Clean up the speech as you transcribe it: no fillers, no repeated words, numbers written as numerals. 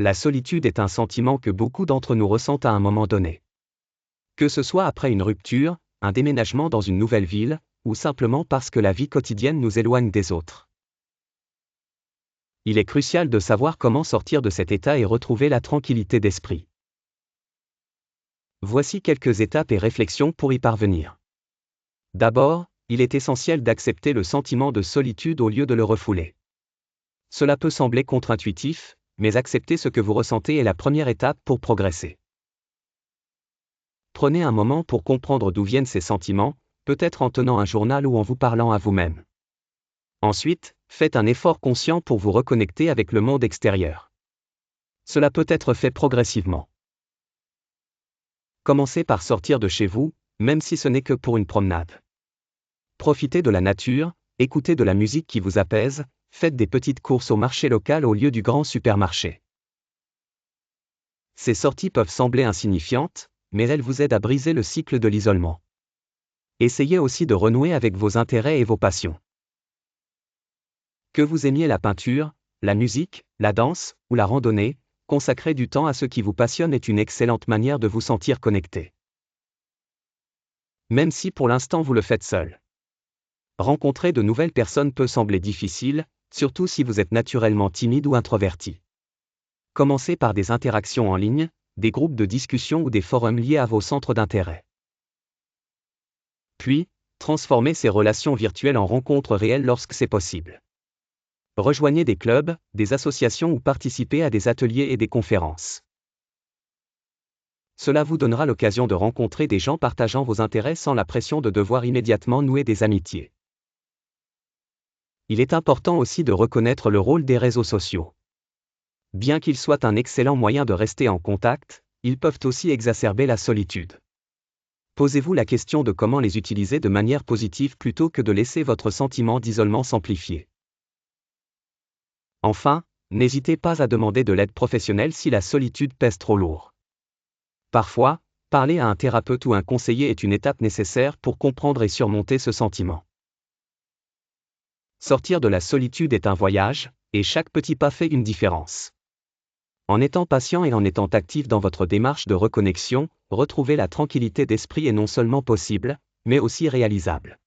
La solitude est un sentiment que beaucoup d'entre nous ressentent à un moment donné. Que ce soit après une rupture, un déménagement dans une nouvelle ville, ou simplement parce que la vie quotidienne nous éloigne des autres. Il est crucial de savoir comment sortir de cet état et retrouver la tranquillité d'esprit. Voici quelques étapes et réflexions pour y parvenir. D'abord, il est essentiel d'accepter le sentiment de solitude au lieu de le refouler. Cela peut sembler contre-intuitif, mais accepter ce que vous ressentez est la première étape pour progresser. Prenez un moment pour comprendre d'où viennent ces sentiments, peut-être en tenant un journal ou en vous parlant à vous-même. Ensuite, faites un effort conscient pour vous reconnecter avec le monde extérieur. Cela peut être fait progressivement. Commencez par sortir de chez vous, même si ce n'est que pour une promenade. Profitez de la nature, écoutez de la musique qui vous apaise, faites des petites courses au marché local au lieu du grand supermarché. Ces sorties peuvent sembler insignifiantes, mais elles vous aident à briser le cycle de l'isolement. Essayez aussi de renouer avec vos intérêts et vos passions. Que vous aimiez la peinture, la musique, la danse, ou la randonnée, consacrer du temps à ce qui vous passionne est une excellente manière de vous sentir connecté. Même si pour l'instant vous le faites seul. Rencontrer de nouvelles personnes peut sembler difficile, surtout si vous êtes naturellement timide ou introverti. Commencez par des interactions en ligne, des groupes de discussion ou des forums liés à vos centres d'intérêt. Puis, transformez ces relations virtuelles en rencontres réelles lorsque c'est possible. Rejoignez des clubs, des associations ou participez à des ateliers et des conférences. Cela vous donnera l'occasion de rencontrer des gens partageant vos intérêts sans la pression de devoir immédiatement nouer des amitiés. Il est important aussi de reconnaître le rôle des réseaux sociaux. Bien qu'ils soient un excellent moyen de rester en contact, ils peuvent aussi exacerber la solitude. Posez-vous la question de comment les utiliser de manière positive plutôt que de laisser votre sentiment d'isolement s'amplifier. Enfin, n'hésitez pas à demander de l'aide professionnelle si la solitude pèse trop lourd. Parfois, parler à un thérapeute ou un conseiller est une étape nécessaire pour comprendre et surmonter ce sentiment. Sortir de la solitude est un voyage, et chaque petit pas fait une différence. En étant patient et en étant actif dans votre démarche de reconnexion, retrouver la tranquillité d'esprit est non seulement possible, mais aussi réalisable.